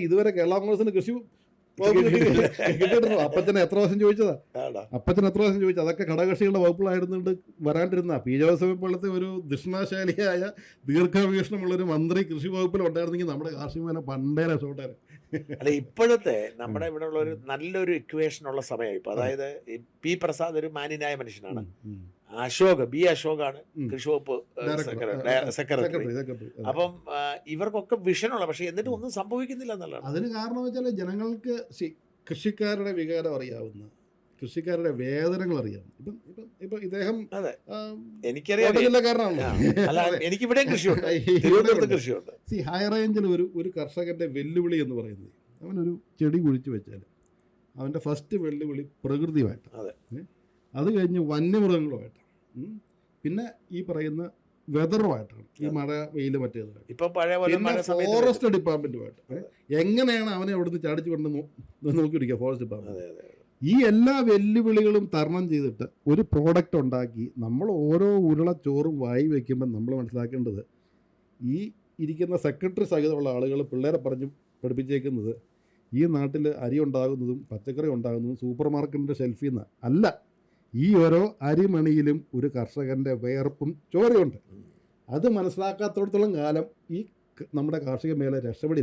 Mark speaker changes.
Speaker 1: ഇതുവരെ കേരള കോൺഗ്രസിന് കൃഷി കിട്ടിയിട്ടുണ്ടോ? അപ്പച്ചനെ എത്ര പ്രാവശ്യം ചോദിച്ചതാ? അപ്പച്ചൻ എത്ര പ്രാവശ്യം ചോദിച്ചു? അതൊക്കെ ഘടകകക്ഷികളുടെ വകുപ്പിലായിരുന്നുകൊണ്ട് വരാണ്ടിരുന്ന പി ജോസഫ് പോലത്തെ ഒരു ദക്ഷിണാശാലിയായ ദീർഘവീക്ഷണമുള്ളൊരു മന്ത്രി കൃഷി വകുപ്പിൽ ഉണ്ടായിരുന്നെങ്കിൽ നമ്മുടെ കാർഷിക മേഖല പണ്ടേ രക്ഷപ്പെട്ടേനെ.
Speaker 2: അല്ല, ഇപ്പോഴത്തെ നമ്മുടെ ഇവിടെ ഉള്ള ഒരു നല്ലൊരു ഇക്വേഷൻ ഉള്ള സമയം ഇപ്പൊ. അതായത് പി പ്രസാദ് ഒരു മാന്യനായ മനുഷ്യനാണ്. ബി അശോകാണ് കൃഷി വകുപ്പ് സെക്രട്ടറി. അപ്പം ഇവർക്കൊക്കെ വിഷനുള്ള, പക്ഷെ എന്നിട്ട് ഒന്നും സംഭവിക്കുന്നില്ല എന്നുള്ളതാണ്.
Speaker 1: അതിന് കാരണം വെച്ചാൽ ജനങ്ങൾക്ക് കൃഷിക്കാരുടെ വികാരം അറിയാവുന്ന, കൃഷിക്കാരുടെ വേദനകൾ അറിയാം. ഇപ്പം ഇദ്ദേഹം
Speaker 2: എനിക്കറിയാം, എനിക്കിവിടെയും കൃഷിയുണ്ട്, കൃഷിയുണ്ട്.
Speaker 1: ഹൈ റേഞ്ചിൽ ഒരു കർഷകന്റെ വെല്ലുവിളി എന്ന് പറയുന്നത്, അവനൊരു ചെടി കുഴിച്ചു വെച്ചാൽ അവൻ്റെ ഫസ്റ്റ് വെല്ലുവിളി പ്രകൃതിയുമായിട്ടാണ്. അത് കഴിഞ്ഞ് വന്യമൃഗങ്ങളുമായിട്ടാണ്, പിന്നെ ഈ പറയുന്ന വെതറുമായിട്ടാണ്, ഈ മഴ വെയിൽ മറ്റേതുമായിട്ട്, പിന്നെ ഫോറസ്റ്റ് ഡിപ്പാർട്ട്മെന്റുമായിട്ട്. എങ്ങനെയാണ് അവനെ അവിടുന്ന് ചാടിച്ചു കൊണ്ട് നോക്കിയിരിക്കുക ഫോറസ്റ്റ് ഡിപ്പാർട്ട്മെന്റ്. ഈ എല്ലാ വെല്ലുവിളികളും തരണം ചെയ്തിട്ട് ഒരു പ്രോഡക്റ്റ് ഉണ്ടാക്കി നമ്മൾ ഓരോ ഉരുള ചോറും വായി വയ്ക്കുമ്പോൾ നമ്മൾ മനസ്സിലാക്കേണ്ടത്, ഈ ഇരിക്കുന്ന സെക്രട്ടറി സഹിതമുള്ള ആളുകൾ പിള്ളേരെ പറഞ്ഞ് പഠിപ്പിച്ചേക്കുന്നത് ഈ നാട്ടിൽ അരി ഉണ്ടാകുന്നതും പച്ചക്കറി ഉണ്ടാകുന്നതും സൂപ്പർ മാർക്കറ്റിൻ്റെ ഷെൽഫിൽ നിന്ന് അല്ല, ഈ ഓരോ അരിമണിയിലും ഒരു കർഷകൻ്റെ വേർപ്പും ചോരയുണ്ട്. അത് മനസ്സിലാക്കാത്തിടത്തോളം കാലം ഈ നമ്മുടെ കാർഷിക മേഖല രക്ഷപ്പെടില്ല.